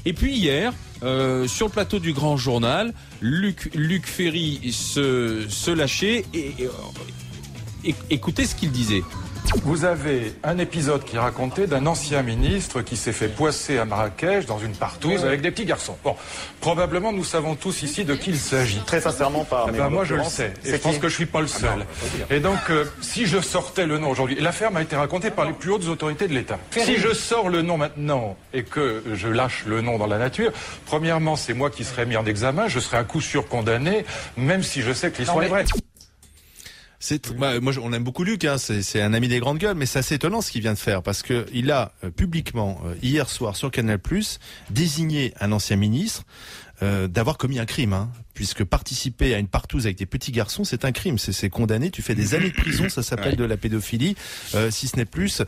Et puis hier, sur le plateau du Grand Journal, Luc Ferry se lâchait et écoutez ce qu'il disait. Vous avez un épisode qui racontait d'un ancien ministre qui s'est fait poisser à Marrakech dans une partouze avec des petits garçons. Bon, probablement nous savons tous ici de qui il s'agit. Très sincèrement pas. Moi je le sais, et je pense que je suis pas le seul. Et donc, si je sortais le nom aujourd'hui, l'affaire m'a été racontée par les plus hautes autorités de l'État. Si je sors le nom maintenant et que je lâche le nom dans la nature, premièrement, c'est moi qui serais mis en examen, je serais à coup sûr condamné, même si je sais que l'histoire est vraie. Moi, on aime beaucoup Luc, hein, c'est un ami des grandes gueules, mais c'est assez étonnant ce qu'il vient de faire, parce que il a publiquement, hier soir sur Canal+, désigné un ancien ministre d'avoir commis un crime, hein, puisque participer à une partouze avec des petits garçons, c'est un crime, c'est condamné, tu fais des années de prison, ça s'appelle de la pédophilie, si ce n'est plus,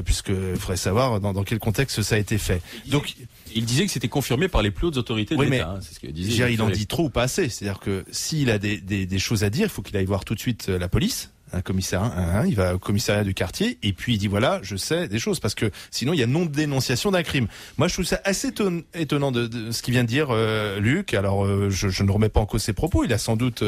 puisque il faudrait savoir dans quel contexte ça a été fait. Donc il disait que c'était confirmé par les plus hautes autorités de l'État. C'est ce que disait. Il en dit trop ou pas assez. C'est-à-dire que s'il a des choses à dire, il faut qu'il aille voir tout de suite la police. Un commissaire, il va au commissariat du quartier et puis il dit voilà, je sais des choses, parce que sinon il y a non-dénonciation d'un crime. Moi je trouve ça assez étonnant de ce qu'il vient de dire Luc. Alors je ne remets pas en cause ses propos, il a sans doute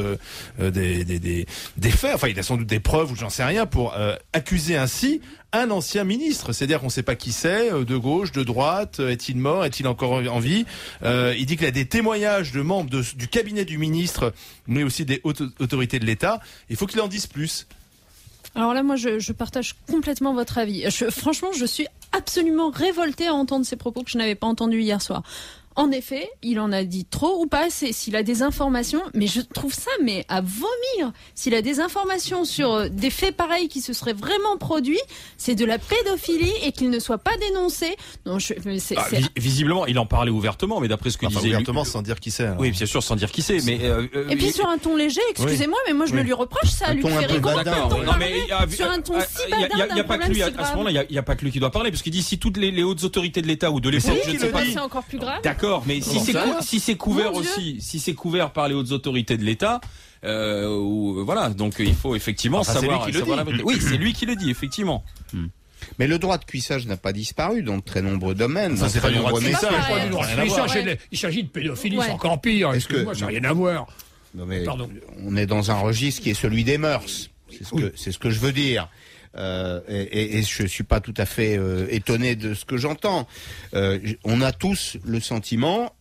des faits, enfin il a sans doute des preuves ou j'en sais rien pour accuser ainsi un ancien ministre. C'est-à-dire qu'on ne sait pas qui c'est, de gauche, de droite, est-il mort, est-il encore en vie. Il dit qu'il a des témoignages de membres du cabinet du ministre, mais aussi des hautes autorités de l'État. Il faut qu'il en dise plus. Alors là, moi, je partage complètement votre avis. Franchement, je suis absolument révoltée à entendre ces propos que je n'avais pas entendus hier soir. En effet, il en a dit trop ou pas assez. S'il a des informations, mais je trouve ça à vomir. S'il a des informations sur des faits pareils qui se seraient vraiment produits, c'est de la pédophilie et qu'il ne soit pas dénoncé. Non, visiblement, il en parlait ouvertement, mais d'après ce que disait ouvertement, sans dire qui c'est. Alors. Oui, bien sûr, sans dire qui c'est. Mais et puis sur un ton léger, excusez-moi, mais moi je le lui reproche ça, Luc Ferry. Sur un ton si badin, il n'y a pas que lui. À ce moment-là, il n'y a pas que lui qui doit parler, parce qu'il dit si toutes les hautes autorités de l'État ou de l'époque, je ne sais pas. C'est encore plus grave. D'accord, mais si c'est couvert aussi, si c'est couvert par les hautes autorités de l'État, voilà, donc il faut effectivement savoir. Oui, c'est lui qui le dit, effectivement. Mais le droit de cuissage n'a pas disparu dans de très nombreux domaines. Ça, c'est pas du droit de cuissage. Il s'agit de pédophilie, c'est encore pire. Moi, ça n'a rien à voir. Non, mais on est dans un registre qui est celui des mœurs. C'est ce que je veux dire. Et je suis pas tout à fait étonné de ce que j'entends. On a tous le sentiment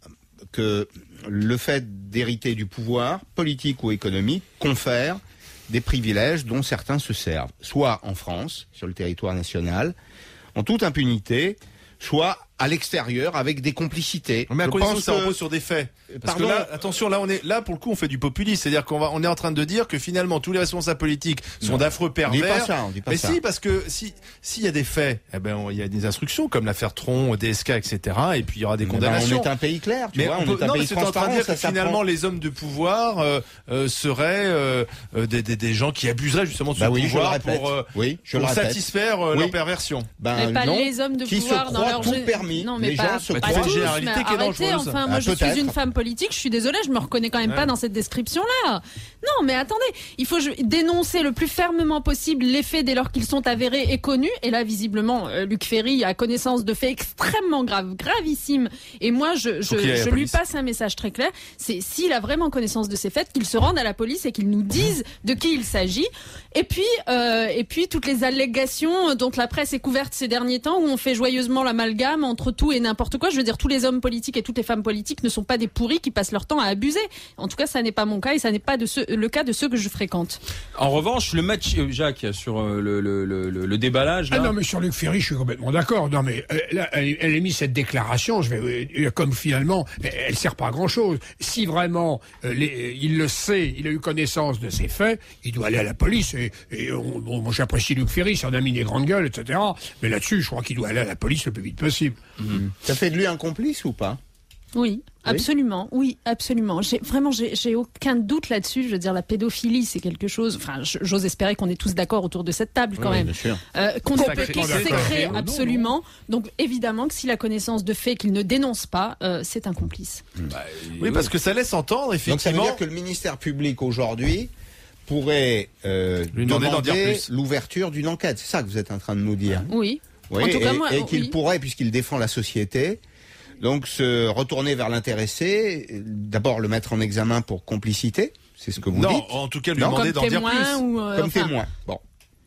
que le fait d'hériter du pouvoir, politique ou économique, confère des privilèges dont certains se servent, soit en France, sur le territoire national, en toute impunité, soit à l'extérieur avec des complicités. Mais à condition que ça repose sur des faits. Parce que là, attention, là pour le coup on fait du populisme, c'est-à-dire on est en train de dire que finalement tous les responsables politiques sont d'affreux pervers. On dit pas ça. Si, parce que s'il y a des faits, il y a des instructions comme l'affaire Tron, DSK, etc. Et puis il y aura des condamnations. On est un pays clair, tu vois. On est un pays transparent. En train de dire que finalement les hommes de pouvoir seraient des gens qui abuseraient justement de ce pouvoir pour satisfaire leur perversion. Mais pas les hommes de pouvoir dans leur permis. Non, mais pas tous. Généralité qui est dangereuse. Enfin, moi, je suis une femme politique. Je suis désolée, je me reconnais quand même pas dans cette description-là. Non, mais attendez, il faut dénoncer le plus fermement possible les faits dès lors qu'ils sont avérés et connus. Et là, visiblement, Luc Ferry a connaissance de faits extrêmement graves, gravissimes. Et moi, je lui passe un message très clair. C'est s'il a vraiment connaissance de ces faits, qu'il se rende à la police et qu'il nous dise de qui il s'agit. Et puis toutes les allégations dont la presse est couverte ces derniers temps, où on fait joyeusement l'amalgame entre tout et n'importe quoi. Je veux dire, tous les hommes politiques et toutes les femmes politiques ne sont pas des pourris qui passent leur temps à abuser. En tout cas, ça n'est pas mon cas et ça n'est pas le cas de ceux que je fréquente. En revanche, le match, Jacques, sur le déballage. Là... non, mais sur Luc Ferry, je suis complètement d'accord. Non, mais là, elle émet cette déclaration. Comme finalement, elle sert pas à grand chose. Si vraiment il le sait, il a eu connaissance de ces faits, il doit aller à la police. Moi, j'apprécie Luc Ferry, c'est un ami des grandes gueules, etc. Mais là-dessus, je crois qu'il doit aller à la police le plus vite possible. Ça fait de lui un complice ou pas? Oui, absolument. Oui, absolument. J'ai aucun doute là-dessus. Je veux dire, la pédophilie, c'est quelque chose. Enfin, j'ose espérer qu'on est tous d'accord autour de cette table quand même. Bien sûr. Qu'on ne peut qu'exécrer absolument. Donc, évidemment, que s'il a connaissance de faits qu'il ne dénonce pas, c'est un complice. Oui, parce que ça laisse entendre effectivement. Donc, ça veut dire que le ministère public aujourd'hui pourrait demander l'ouverture d'une enquête. C'est ça que vous êtes en train de nous dire. Oui. Oui, en tout cas, et qu'il pourrait, puisqu'il défend la société, Donc se retourner vers l'intéressé, d'abord le mettre en examen pour complicité, c'est ce que vous dites. Non, en tout cas lui demander d'en dire plus. Comme témoin. Bon,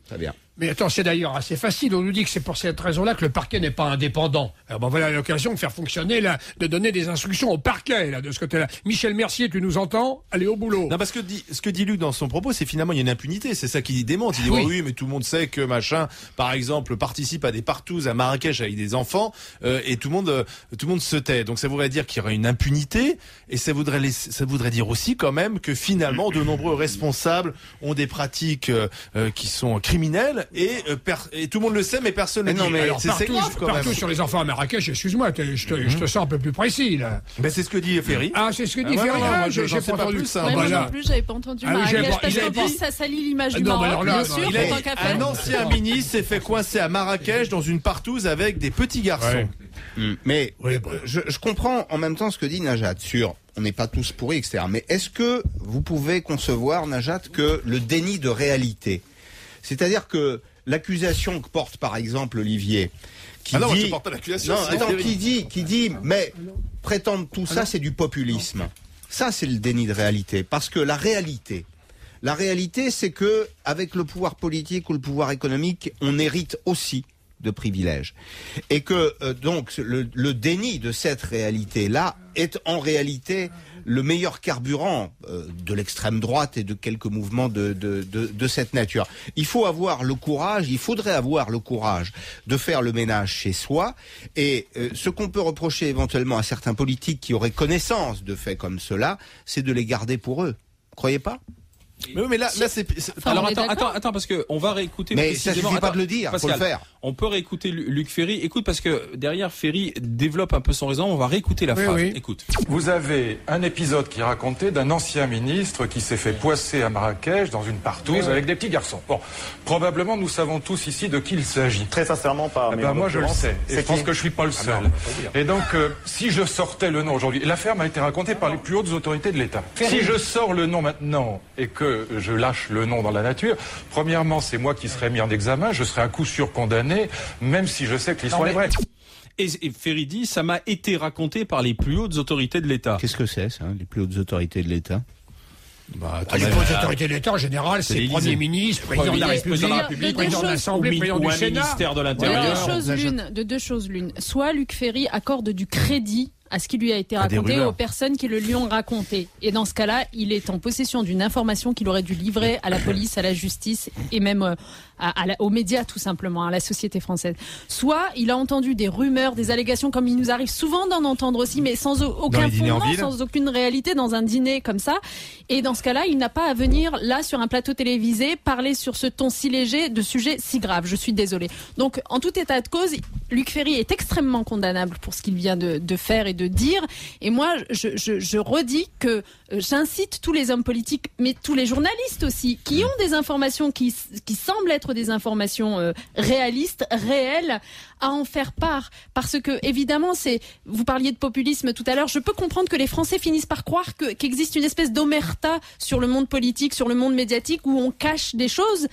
très bien. Mais attends, c'est d'ailleurs assez facile. On nous dit que c'est pour cette raison-là que le parquet n'est pas indépendant. Alors ben voilà l'occasion de faire fonctionner, de donner des instructions au parquet, là, de ce côté-là. Michel Mercier, tu nous entends? Allez au boulot. Non, parce que ce que dit Luc dans son propos, c'est finalement il y a une impunité. C'est ça qu'il démonte. Il dit oui, mais tout le monde sait que machin, par exemple, participe à des partous à Marrakech avec des enfants, et tout le monde se tait. Donc ça voudrait dire qu'il y aurait une impunité, et ça voudrait dire aussi quand même que finalement de nombreux responsables ont des pratiques qui sont criminelles. Et tout le monde le sait, mais personne ne le dit. Non, mais alors, partout sur les enfants à Marrakech, excuse-moi, je te sens un peu plus précis, là. Ben, c'est ce que dit Ferry. Ah, c'est ce que dit Ferry. Moi, j'ai pas entendu. Moi non plus, j'avais pas entendu Marrakech, parce qu'en plus, ça salit l'image du Maroc, bien sûr, en tant qu'affaire. Un ancien ministre s'est fait coincer à Marrakech dans une partouze avec des petits garçons. Mais je comprends en même temps ce que dit Najat sur on n'est pas tous pourris, etc. Mais est-ce que vous pouvez concevoir, Najat, que le déni de réalité, c'est-à-dire que l'accusation que porte par exemple Olivier, qui dit, je porte pas l'accusation. Qui dit, mais prétendre tout ça, c'est du populisme. Ça, c'est le déni de réalité, parce que la réalité, c'est que avec le pouvoir politique ou le pouvoir économique, on hérite aussi de privilèges, et que donc le déni de cette réalité-là est en réalité le meilleur carburant de l'extrême droite et de quelques mouvements de cette nature. Il faudrait avoir le courage de faire le ménage chez soi, et ce qu'on peut reprocher éventuellement à certains politiques qui auraient connaissance de faits comme cela, c'est de les garder pour eux. Croyez pas ? Mais là c'est. Alors attends, parce que on va réécouter. Mais ça suffit pas de le dire, Pascal, faut le faire. On peut réécouter Luc Ferry. Écoute, parce que derrière Ferry développe un peu son raisonnement. On va réécouter la phrase. Oui. Écoute. Vous avez un épisode qui racontait d'un ancien ministre qui s'est fait poisser à Marrakech dans une partouze avec des petits garçons. Bon, probablement nous savons tous ici de qui il s'agit. Très sincèrement pas. Moi je le sais. Et je pense que je suis pas le seul. Et donc si je sortais le nom aujourd'hui, l'affaire m'a été racontée par les plus hautes autorités de l'État. Si je sors le nom maintenant et que je lâche le nom dans la nature, premièrement c'est moi qui serai mis en examen, je serai à coup sûr condamné, même si je sais que l'histoire est vraie. Et Ferry dit, ça m'a été raconté par les plus hautes autorités de l'État. Qu'est-ce que c'est ça, les plus hautes autorités de l'État? Les plus hautes autorités de l'État en général, c'est Premier ministre, président de la République, président de l'Assemblée, président du Sénat, ministère de l'Intérieur. De deux choses l'une. Soit Luc Ferry accorde du crédit à ce qui lui a été raconté aux personnes qui le lui ont raconté. Et dans ce cas-là, il est en possession d'une information qu'il aurait dû livrer à la police, à la justice et même aux médias tout simplement, à la société française. Soit il a entendu des rumeurs, des allégations, comme il nous arrive souvent d'en entendre aussi, mais sans aucun fondement, sans aucune réalité dans un dîner comme ça. Et dans ce cas-là, il n'a pas à venir là sur un plateau télévisé parler sur ce ton si léger de sujets si graves. Je suis désolée. Donc en tout état de cause, Luc Ferry est extrêmement condamnable pour ce qu'il vient de faire et de dire. Et moi, je redis que j'incite tous les hommes politiques, mais tous les journalistes aussi, qui ont des informations qui semblent être des informations réalistes, réelles, à en faire part. Parce que, évidemment, vous parliez de populisme tout à l'heure, je peux comprendre que les Français finissent par croire qu'existe une espèce d'omerta sur le monde politique, sur le monde médiatique, où on cache des choses.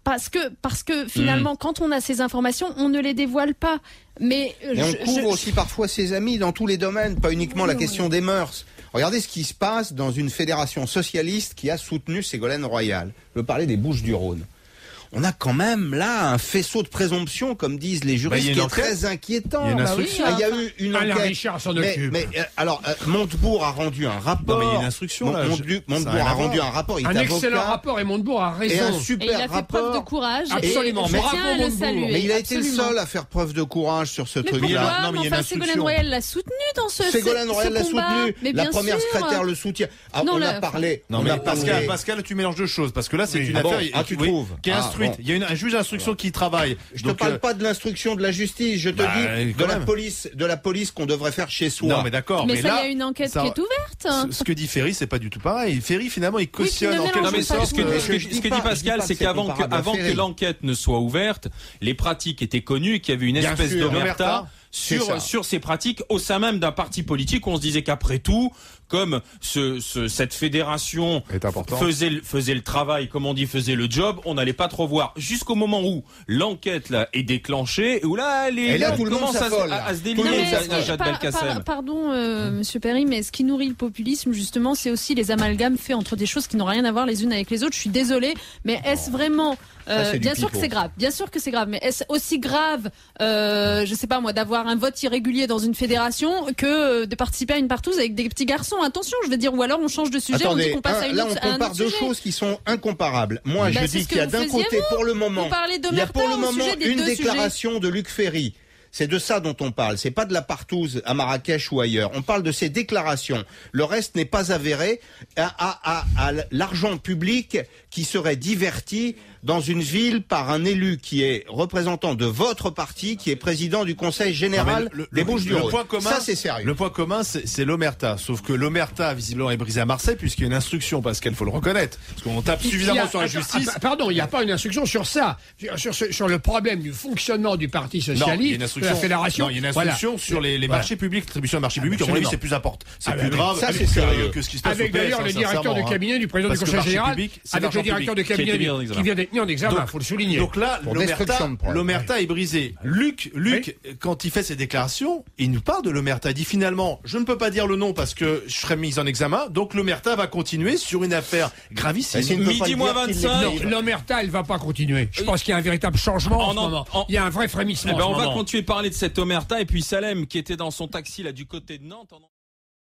Parce que finalement, quand on a ces informations, on ne les dévoile pas. Mais on couvre aussi parfois ses amis dans tous les domaines, pas uniquement la question des mœurs. Regardez ce qui se passe dans une fédération socialiste qui a soutenu Ségolène Royal. Je veux parler des Bouches-du-Rhône. On a quand même là un faisceau de présomption, comme disent les juristes, qui est très inquiétant. Il y a une instruction. Il y a eu une enquête. Richard s'en occupe. Mais alors, Montebourg a rendu un rapport. Non, mais il y a une instruction là. Montebourg a rendu un rapport. Il est excellent rapport, et Montebourg a raison. Et un super rapport. Et il a fait preuve de courage. Absolument. Je tiens à le saluer. Mais il a été le seul à faire preuve de courage sur ce truc-là. Non, mais il y a une instruction. Ségolène Royal l'a soutenu dans ce combat. Ségolène Royal l'a soutenu. La première secrétaire le soutient. On a parlé. Non, mais Pascal, tu mélanges deux choses, parce que là, c'est une affaire qui est instruite. Il y a un juge d'instruction qui travaille. Je te parle pas de l'instruction de la justice, je te dis de la police qu'on devrait faire chez soi. Non, mais d'accord. Mais là, il y a une enquête qui est ouverte. Ce que dit Ferry, c'est pas du tout pareil. Ferry, finalement, il cautionne en quelque sorte. Ce que dit Pascal, c'est qu'avant que l'enquête ne soit ouverte, les pratiques étaient connues, qu'il y avait une espèce d'omerta sur ces pratiques au sein même d'un parti politique. On se disait qu'après tout, comme cette fédération faisait le travail, comme on dit, faisait le job, on n'allait pas trop voir jusqu'au moment où l'enquête là est déclenchée, où là tout le monde commence à se déliner. Jade Belkacem. Pardon, Monsieur Perry, mais ce qui nourrit le populisme, justement, c'est aussi les amalgames faits entre des choses qui n'ont rien à voir les unes avec les autres. Je suis désolée, mais est-ce vraiment bien sûr que c'est grave. Bien sûr que c'est grave, mais est-ce aussi grave, je sais pas moi, d'avoir un vote irrégulier dans une fédération que de participer à une partouze avec des petits garçons? Attention, je veux dire, ou alors on change de sujet, on dit qu'on passe à une autre. Là, on compare deux choses qui sont incomparables. Moi, je dis qu'il y a d'un côté, pour le moment, il y a pour le moment une déclaration de Luc Ferry. C'est de ça dont on parle. C'est pas de la partouze à Marrakech ou ailleurs. On parle de ces déclarations. Le reste n'est pas avéré à l'argent public qui serait diverti dans une ville par un élu qui est représentant de votre parti, qui est président du Conseil général des Bouches-du-Rhône. Ça, c'est sérieux. Le point commun, c'est l'omerta. Sauf que l'omerta, visiblement, est brisée à Marseille, puisqu'il y a une instruction, parce qu'il faut le reconnaître. Parce qu'on tape suffisamment sur la justice. Pardon, il n'y a pas une instruction sur ça. Sur le problème du fonctionnement du Parti Socialiste, de la Fédération. Non, il y a une instruction sur les marchés publics, l'attribution de marchés publics. À mon avis, c'est plus important. C'est plus grave. Ça, c'est sérieux. Que ce qui se passe avec d'ailleurs le directeur de cabinet du président du Conseil général, avec le directeur de cabinet qui vient d'être mis en examen, il faut le souligner. Donc là, l'omerta est brisée. Luc, quand il fait ses déclarations, il nous parle de l'omerta. Il dit finalement, je ne peux pas dire le nom parce que je serai mis en examen, donc l'omerta va continuer sur une affaire gravissime. Midi moins 25. Non, l'omerta, elle va pas continuer. Je pense qu'il y a un véritable changement en ce moment. Il y a un vrai frémissement. On va continuer de parler de cette omerta, et puis Salem, qui était dans son taxi là du côté de Nantes.